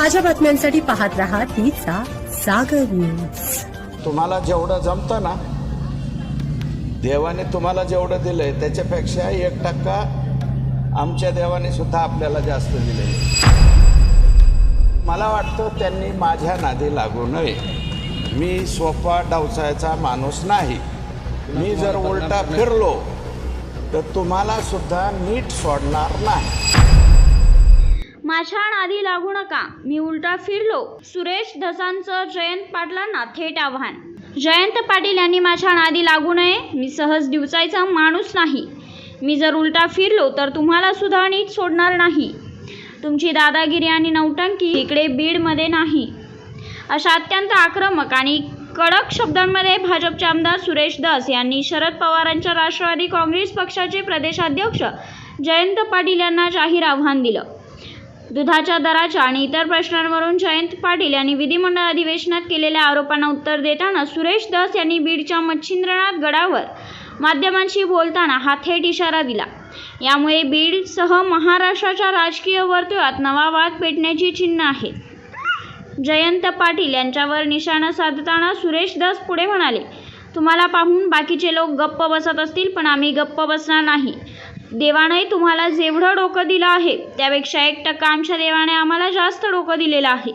ताज्या बातम्यांसाठी पाहत रहा तिचा सागर न्यूज। तुम्हाला जेवढं जमतं ना, देवाने तुम्हाला जेवढं दिलंय त्याच्यापेक्षा 1% आमच्या देवाने सुद्धा आपल्याला जास्त दिलंय। मला वाटतं त्यांनी माझ्या नादी लागू नये। मी सोपा डावसायचा माणूस नाही। मी जर उलटा फिरलो तर तुम्हाला सुद्धा नीट सोडणार नाही। माझ्या नादी लागू नका, मी उलटा फिरलो। सुरेश धसांचं जयंत पाटलांना थेट आव्हान। जयंत पाटील यांनी माझ्या नादी लागू नये, मी सहज डिवचायचा माणूस नाही। मी जर उलटा फिरलो तर तुम्हाला सुद्धा नीट सोडणार नाही। तुमची दादागिरी आणि नौटंकी इकडे बीडमध्ये नाही। अशा अत्यंत आक्रमक आणि कडक शब्दांमध्ये भाजपचे आमदार सुरेश धस यांनी शरद पवारांच्या राष्ट्रवादी काँग्रेस पक्षाचे प्रदेशाध्यक्ष जयंत पाटील यांना जाहीर आव्हान दिलं। दुधाच्या दराच्या आणि इतर प्रश्नांवरून जयंत पाटील यांनी विधिमंडळ अधिवेशनात केलेल्या आरोपांना उत्तर देताना सुरेश धस यांनी बीडच्या मच्छिंद्रनाथ गडावर माध्यमांशी बोलताना हा थेट इशारा दिला। यामुळे बीडसह महाराष्ट्राच्या राजकीय वर्तुळात नवा वाद पेटण्याची चिन्ह आहेत। जयंत पाटील यांच्यावर निशाणा साधताना सुरेश धस पुढे म्हणाले, तुम्हाला पाहून बाकीचे लोक गप्प बसत असतील, पण आम्ही गप्प बसणार नाही। देवाने तुम्हाला जेवढं डोकं दिलं आहे त्यापेक्षा 1% आमच्या देवाने आम्हाला जास्त डोकं दिलेलं आहे।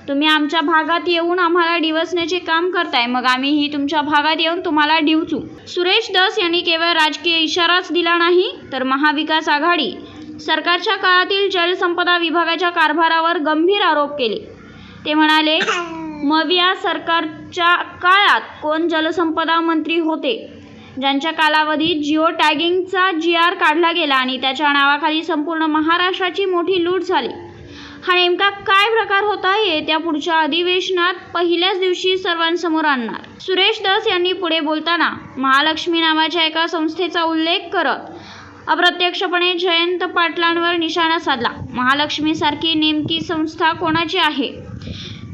तुम्ही आमच्या भागात येऊन आम्हाला डिवचण्याचे काम करताय, मग आम्हीही तुमच्या भागात येऊन तुम्हाला डिवचू। सुरेश धस यांनी केवळ राजकीय इशाराच दिला नाही, तर महाविकास आघाडी सरकारच्या काळातील जलसंपदा विभागाच्या कारभारावर गंभीर आरोप केले। ते म्हणाले, मविया सरकारच्या काळात कोण जलसंपदा मंत्री होते ज्यांच्या कालावधीत जिओ टॅगिंगचा GR काढला गेला आणि त्याच्या नावाखाली संपूर्ण महाराष्ट्राची मोठी लूट झाली। हा नेमका काय प्रकार होता हे त्या पुढच्या अधिवेशनात पहिल्याच दिवशी सर्वांसमोर आणणार। सुरेश धस यांनी पुढे बोलताना महालक्ष्मी नावाच्या एका संस्थेचा उल्लेख करत अप्रत्यक्षपणे जयंत पाटलांवर निशाणा साधला। महालक्ष्मी सारखी नेमकी संस्था कोणाची आहे,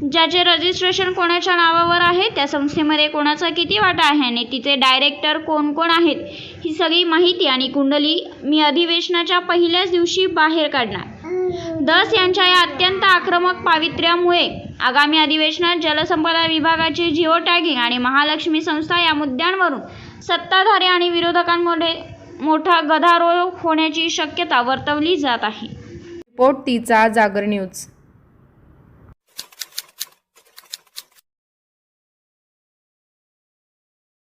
ज्याचे रजिस्ट्रेशन कोणाच्या नावावर आहे, त्या संस्थेमध्ये कोणाचा किती वाटा आहे आणि तिचे डायरेक्टर कोण कोण आहेत, ही सगळी माहिती आणि कुंडली मी अधिवेशनाच्या पहिल्याच दिवशी बाहेर काढणार। धस यांच्या या अत्यंत आक्रमक पावित्र्यामुळे आगामी अधिवेशनात जलसंपदा विभागाचे जिओ टॅगिंग आणि महालक्ष्मी संस्था या मुद्द्यांवरून सत्ताधारी आणि विरोधकांमध्ये मोठा गदारोळ होण्याची शक्यता वर्तवली जात आहे। रिपोर्ट तिचा जागर न्यूज।